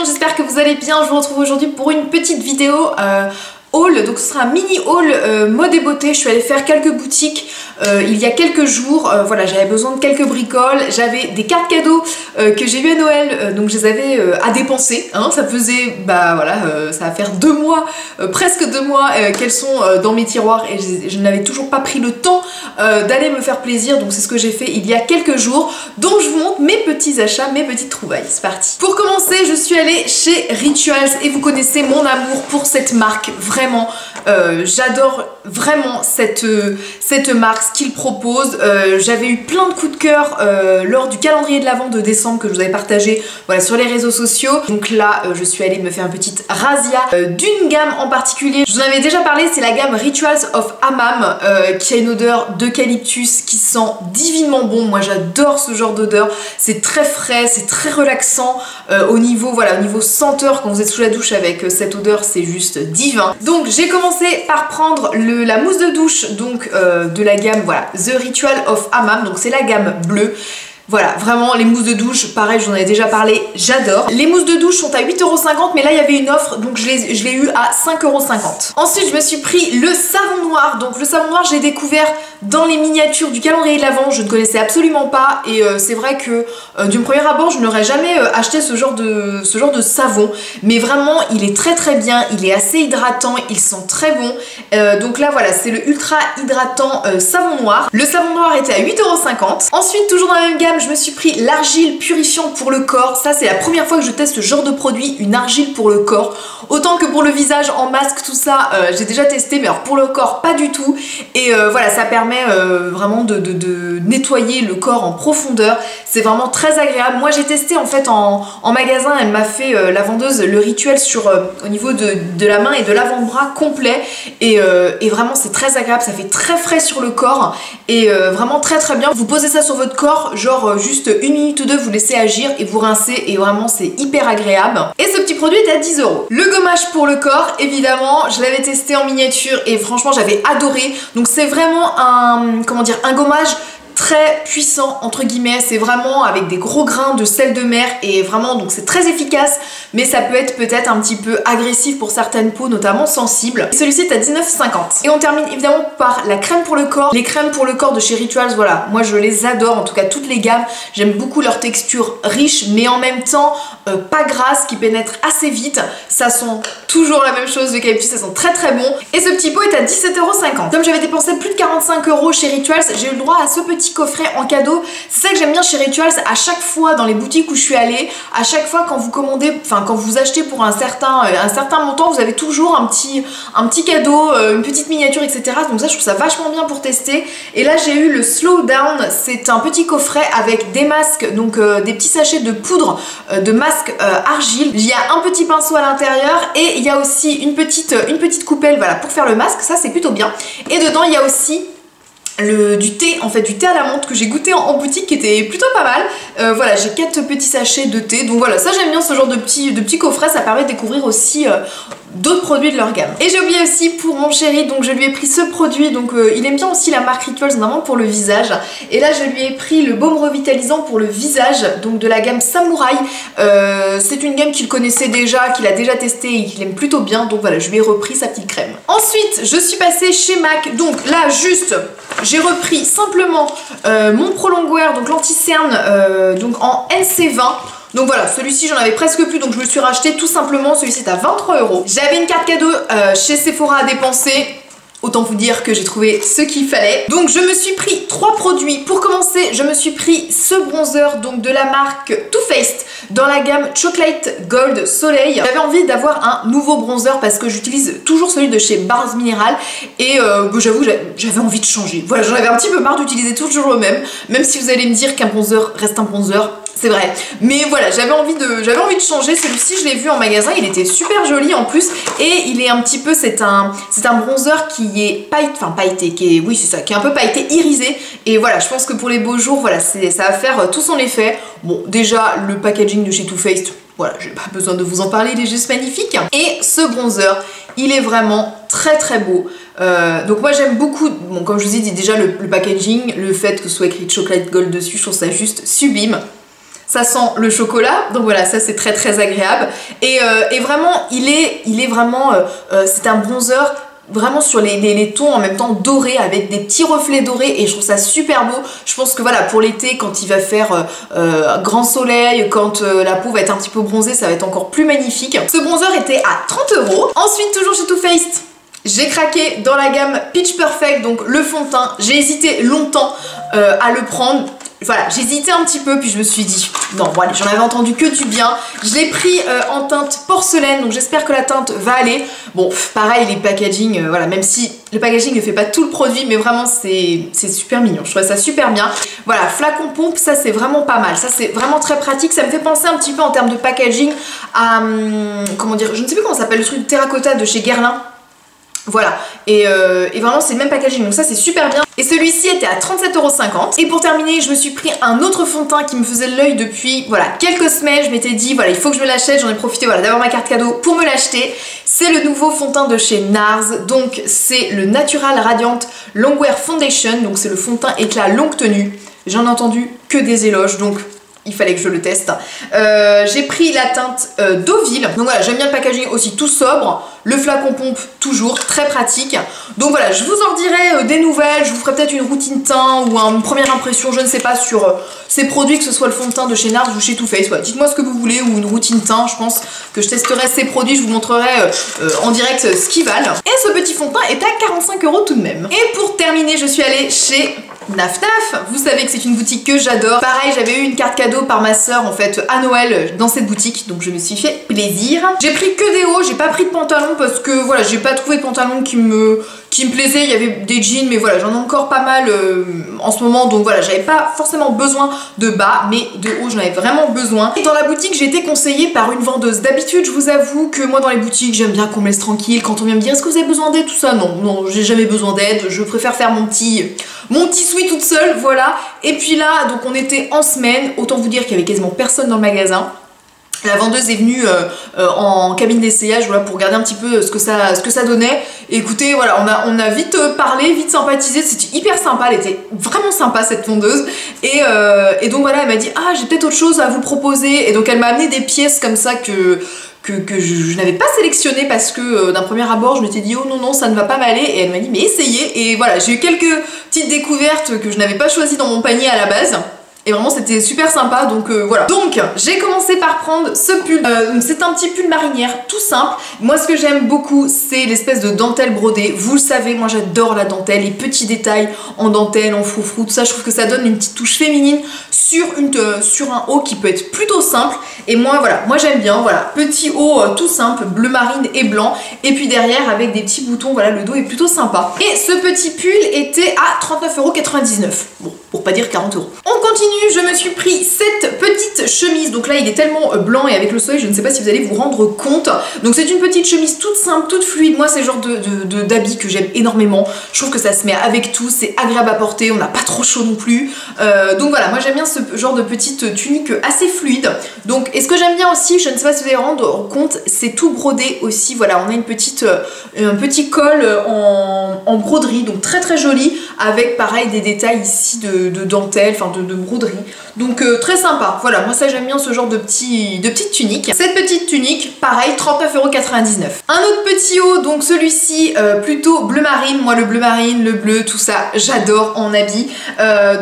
monde, j'espère que vous allez bien. Je vous retrouve aujourd'hui pour une petite vidéo haul, donc ce sera un mini haul mode et beauté. Je suis allée faire quelques boutiques il y a quelques jours. Voilà, j'avais besoin de quelques bricoles, j'avais des cartes cadeaux que j'ai eu à Noël, donc je les avais à dépenser, hein. Ça faisait, bah voilà, ça va faire 2 mois, presque 2 mois qu'elles sont dans mes tiroirs et je n'avais toujours pas pris le temps d'aller me faire plaisir, donc c'est ce que j'ai fait il y a quelques jours. Donc je vous montre mes petits achats, mes petites trouvailles. C'est parti. Pour commencer, je suis allée chez Rituals et vous connaissez mon amour pour cette marque. Vraiment, j'adore vraiment cette marque, ce qu'ils proposent. J'avais eu plein de coups de cœur lors du calendrier de l'Avent de décembre que je vous avais partagé, voilà, sur les réseaux sociaux. Donc là, je suis allée me faire une petite razzia d'une gamme en particulier. Je vous en avais déjà parlé, c'est la gamme Rituals of Hammam qui a une odeur d'eucalyptus qui sent divinement bon. Moi, j'adore ce genre d'odeur. C'est très frais, c'est très relaxant. Au niveau, voilà, au niveau senteur, quand vous êtes sous la douche avec cette odeur, c'est juste divin. Donc j'ai commencé par prendre la mousse de douche, donc de la gamme, voilà, The Ritual of Hammam, donc c'est la gamme bleue. Voilà, vraiment les mousses de douche, pareil, j'en avais déjà parlé, j'adore. Les mousses de douche sont à 8,50 €, mais là il y avait une offre, donc je l'ai eu à 5,50 €. Ensuite, je me suis pris le savon noir. Donc le savon noir, j'ai découvert dans les miniatures du calendrier de l'Avent, je ne connaissais absolument pas. Et c'est vrai que du premier abord, je n'aurais jamais acheté ce genre de savon. Mais vraiment, il est très très bien, il est assez hydratant, il sent très bon. Donc là, voilà, c'est le ultra hydratant savon noir. Le savon noir était à 8,50 €. Ensuite, toujours dans la même gamme, je me suis pris l'argile purifiant pour le corps. Ça, c'est la première fois que je teste ce genre de produit, une argile pour le corps. Autant que pour le visage, en masque, tout ça, j'ai déjà testé, mais alors pour le corps, pas du tout. Et voilà, ça permet vraiment de nettoyer le corps en profondeur. C'est vraiment très agréable. Moi, j'ai testé en fait en magasin. Elle m'a fait, la vendeuse, le rituel au niveau de la main et de l'avant-bras complet. Et vraiment, c'est très agréable. Ça fait très frais sur le corps. Et vraiment très très bien. Vous posez ça sur votre corps, genre juste 1 minute ou 2, vous laissez agir et vous rincez, et vraiment c'est hyper agréable. Et ce petit produit est à 10 €. Le gommage pour le corps, évidemment, je l'avais testé en miniature et franchement j'avais adoré. Donc c'est vraiment un, comment dire, un gommage très puissant entre guillemets, c'est vraiment avec des gros grains de sel de mer et vraiment, donc c'est très efficace, mais ça peut être peut-être un petit peu agressif pour certaines peaux, notamment sensibles. Celui-ci est à 19,50 €. Et on termine évidemment par la crème pour le corps. Les crèmes pour le corps de chez Rituals, voilà, moi je les adore, en tout cas toutes les gammes. J'aime beaucoup leur texture riche, mais en même temps pas grasse, qui pénètre assez vite. Ça sent toujours la même chose, l'eucalyptus, ça sent très très bon. Et ce petit pot est à 17,50 €. Comme j'avais dépensé plus de 45 € chez Rituals, j'ai eu le droit à ce petit coffret en cadeau. C'est ça que j'aime bien chez Rituals. À chaque fois dans les boutiques où je suis allée, à chaque fois quand vous commandez, enfin quand vous achetez pour un certain montant, vous avez toujours un petit cadeau, une petite miniature, etc. Donc ça, je trouve ça vachement bien pour tester. Et là, j'ai eu le Slow Down. C'est un petit coffret avec des masques, donc des petits sachets de poudre de masque argile. Il y a un petit pinceau à l'intérieur et il y a aussi une petite coupelle, voilà, pour faire le masque. Ça, c'est plutôt bien. Et dedans, il y a aussi du thé, en fait du thé à la menthe que j'ai goûté en boutique, qui était plutôt pas mal. Voilà, j'ai 4 petits sachets de thé, donc voilà, ça j'aime bien ce genre de petits coffrets, ça permet de découvrir aussi d'autres produits de leur gamme. Et j'ai oublié aussi pour mon chéri, donc je lui ai pris ce produit, donc il aime bien aussi la marque Rituals, notamment pour le visage. Et là je lui ai pris le baume revitalisant pour le visage, donc de la gamme Samouraï. C'est une gamme qu'il connaissait déjà, qu'il a déjà testé et qu'il aime plutôt bien, donc voilà, je lui ai repris sa petite crème. Ensuite, je suis passée chez MAC, donc là juste, j'ai repris simplement mon Prolongwear, donc l'anti-cerne, donc en NC20. Donc voilà, celui-ci j'en avais presque plus, donc je me le suis racheté tout simplement. Celui-ci est à 23 €. J'avais une carte cadeau chez Sephora à dépenser. Autant vous dire que j'ai trouvé ce qu'il fallait. Donc je me suis pris 3 produits. Pour commencer, je me suis pris ce bronzer, donc de la marque Too Faced, dans la gamme Chocolate Gold Soleil. J'avais envie d'avoir un nouveau bronzer parce que j'utilise toujours celui de chez Bars Mineral. Et j'avoue, j'avais envie de changer. Voilà, j'en avais un petit peu marre d'utiliser toujours le même. Même si vous allez me dire qu'un bronzer reste un bronzer, c'est vrai. Mais voilà, j'avais envie de changer. Celui-ci, je l'ai vu en magasin, il était super joli en plus. Et il est un petit peu, c'est un bronzer qui est pailleté, qui est un peu pailleté, irisé. Et voilà, je pense que pour les beaux jours, voilà, ça va faire tout son effet. Bon, déjà, le packaging de chez Too Faced, voilà, j'ai pas besoin de vous en parler, il est juste magnifique. Et ce bronzer, il est vraiment très très beau. Donc moi j'aime beaucoup, bon, comme je vous ai dit déjà, le packaging, le fait que ce soit écrit Chocolate Gold dessus, je trouve ça juste sublime. ça sent le chocolat, donc voilà, ça c'est très très agréable. Et vraiment, il est vraiment, c'est un bronzer vraiment sur les tons en même temps dorés avec des petits reflets dorés et je trouve ça super beau. Je pense que voilà, pour l'été, quand il va faire grand soleil, quand la peau va être un petit peu bronzée, ça va être encore plus magnifique. Ce bronzer était à 30 €. Ensuite, toujours chez Too Faced, j'ai craqué dans la gamme Pitch Perfect, donc le fond de teint. J'ai hésité longtemps à le prendre. Voilà, j'hésitais un petit peu, puis je me suis dit, non, bon allez, j'en avais entendu que du bien. Je l'ai pris en teinte porcelaine, donc j'espère que la teinte va aller. Bon, pareil, les packaging, voilà, même si le packaging ne fait pas tout le produit, mais vraiment, c'est super mignon. Je trouve ça super bien. Voilà, flacon pompe, ça c'est vraiment pas mal. Ça c'est vraiment très pratique. Ça me fait penser un petit peu en termes de packaging à, comment dire, je ne sais plus comment ça s'appelle, le truc terracotta de chez Guerlain. Voilà, et vraiment c'est le même packaging, donc ça c'est super bien. Et celui-ci était à 37,50 €. Et pour terminer, je me suis pris un autre fond de teint qui me faisait l'œil depuis voilà quelques semaines. Je m'étais dit voilà, il faut que je me l'achète, j'en ai profité voilà d'avoir ma carte cadeau pour me l'acheter. C'est le nouveau fond de teint de chez NARS, donc c'est le Natural Radiant Longwear Foundation, donc c'est le fond de teint éclat longue tenue. J'en ai entendu que des éloges, donc il fallait que je le teste. J'ai pris la teinte Deauville. Donc voilà, j'aime bien le packaging aussi tout sobre. Le flacon pompe toujours, très pratique. Donc voilà, je vous en dirai des nouvelles. Je vous ferai peut-être une routine teint ou une première impression, je ne sais pas, sur ces produits, que ce soit le fond de teint de chez NARS ou chez Too Faced. Voilà, dites-moi ce que vous voulez, ou une routine teint. Je pense que je testerai ces produits, je vous montrerai en direct ce qu'ils valent. Et ce petit fond de teint est à 45 € tout de même. Et pour terminer, je suis allée chez Naf Naf. Vous savez que c'est une boutique que j'adore. Pareil, j'avais eu une carte cadeau par ma soeur en fait à Noël dans cette boutique, donc je me suis fait plaisir. J'ai pris que des hauts, j'ai pas pris de pantalon parce que voilà, j'ai pas trouvé de pantalon qui me plaisait. Il y avait des jeans, mais voilà, j'en ai encore pas mal en ce moment, donc voilà, j'avais pas forcément besoin de bas, mais de haut j'en avais vraiment besoin. Et dans la boutique, j'ai été conseillée par une vendeuse. D'habitude, je vous avoue que moi dans les boutiques, j'aime bien qu'on me laisse tranquille. Quand on vient me dire est-ce que vous avez besoin d'aide, tout ça, non, j'ai jamais besoin d'aide. Je préfère faire mon petit sweat toute seule, voilà. Et puis là, donc on était en semaine, autant vous dire qu'il y avait quasiment personne dans le magasin. La vendeuse est venue en cabine d'essayage, voilà, pour regarder un petit peu ce que ça donnait. Et écoutez, voilà, on a vite parlé, vite sympathisé, c'était hyper sympa, elle était vraiment sympa cette vendeuse. Et donc voilà, elle m'a dit ah, j'ai peut-être autre chose à vous proposer. Et donc elle m'a amené des pièces comme ça que je n'avais pas sélectionné parce que d'un premier abord je m'étais dit oh non ça ne va pas m'aller, et elle m'a dit mais essayez. Et voilà, j'ai eu quelques petites découvertes que je n'avais pas choisies dans mon panier à la base. Et vraiment c'était super sympa, donc voilà. Donc j'ai commencé par prendre ce pull, c'est un petit pull marinière tout simple. Moi ce que j'aime beaucoup c'est l'espèce de dentelle brodée. Vous le savez, moi j'adore la dentelle, les petits détails en dentelle, en froufrou, tout ça. Je trouve que ça donne une petite touche féminine sur un haut qui peut être plutôt simple. Et moi voilà, moi j'aime bien, voilà, petit haut tout simple, bleu marine et blanc. Et puis derrière avec des petits boutons, voilà, le dos est plutôt sympa. Et ce petit pull était à 39,99 €. Bon, pour pas dire 40 €. On continue, je me suis pris cette petite chemise. Donc là il est tellement blanc et avec le soleil, je ne sais pas si vous allez vous rendre compte. Donc c'est une petite chemise toute simple, toute fluide. Moi c'est le genre d'habit que j'aime énormément. Je trouve que ça se met avec tout, c'est agréable à porter, on n'a pas trop chaud non plus. Donc voilà, moi j'aime bien ce genre de petite tunique assez fluide. Donc, et ce que j'aime bien aussi, je ne sais pas si vous allez vous rendre compte, c'est tout brodé aussi. Voilà, on a un petit col en broderie, donc très très joli, avec pareil des détails ici de dentelle, enfin de broderie. Donc très sympa. Voilà, moi ça j'aime bien ce genre de petite tunique. Cette petite tunique, pareil, 39,99 €. Un autre petit haut, donc celui-ci plutôt bleu marine. Moi le bleu marine, le bleu, tout ça, j'adore en habit.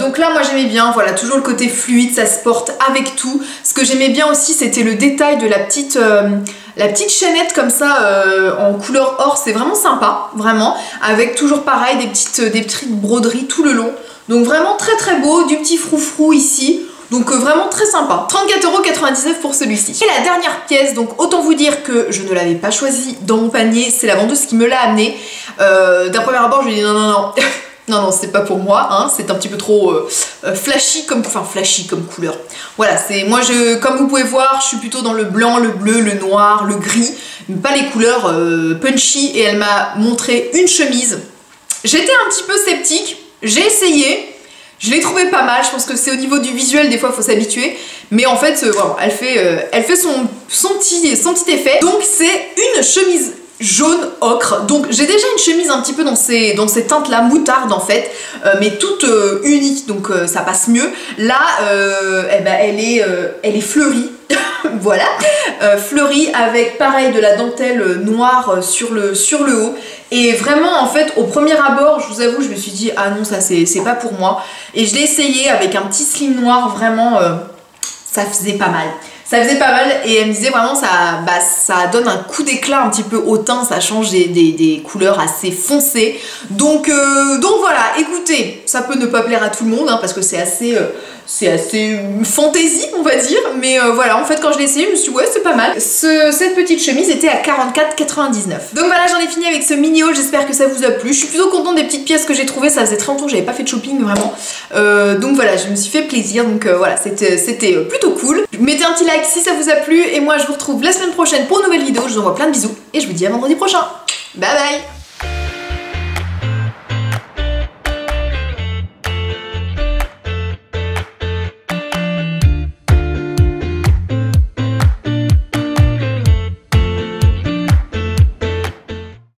Donc là moi j'aimais bien, voilà, toujours le côté fluide, ça se porte avec tout. Ce que j'aimais bien aussi, c'était le détail de la petite chaînette comme ça en couleur or. C'est vraiment sympa, vraiment, avec toujours pareil des petites broderies tout le long. Donc vraiment très très beau, du petit froufrou ici. Donc vraiment très sympa. 34,99 € pour celui-ci. Et la dernière pièce, donc autant vous dire que je ne l'avais pas choisi dans mon panier, c'est la vendeuse qui me l'a amené. D'un premier abord, je lui ai dit non. Non, c'est pas pour moi, hein, c'est un petit peu trop flashy comme couleur. Voilà, moi comme vous pouvez voir, je suis plutôt dans le blanc, le bleu, le noir, le gris, mais pas les couleurs punchy. Et elle m'a montré une chemise. J'étais un petit peu sceptique, j'ai essayé, je l'ai trouvé pas mal. Je pense que c'est au niveau du visuel, des fois il faut s'habituer, mais en fait voilà, elle fait son petit effet. Donc c'est une chemise jaune ocre. Donc j'ai déjà une chemise un petit peu dans ces teintes là, moutarde en fait, mais toute unie, donc ça passe mieux. Là eh ben, elle est fleurie. Voilà, fleurie avec pareil de la dentelle noire sur le haut. Et vraiment en fait au premier abord, je vous avoue, je me suis dit ah non, ça c'est pas pour moi. Et je l'ai essayé avec un petit slim noir, vraiment ça faisait pas mal. Ça faisait pas mal et elle me disait vraiment ça donne un coup d'éclat un petit peu au teint, ça change des couleurs assez foncées. Donc voilà, écoutez, ça peut ne pas plaire à tout le monde hein, parce que c'est assez fantaisie on va dire, mais voilà, en fait quand je l'ai essayé je me suis dit ouais c'est pas mal. Cette petite chemise était à 44,99. Donc voilà, j'en ai fini avec ce mini haul, j'espère que ça vous a plu. Je suis plutôt contente des petites pièces que j'ai trouvées, ça faisait très longtemps que j'avais pas fait de shopping vraiment. Donc voilà, je me suis fait plaisir, donc voilà, c'était plutôt cool. Mettez un petit like si ça vous a plu et moi je vous retrouve la semaine prochaine pour une nouvelle vidéo. Je vous envoie plein de bisous et je vous dis à vendredi prochain. Bye bye.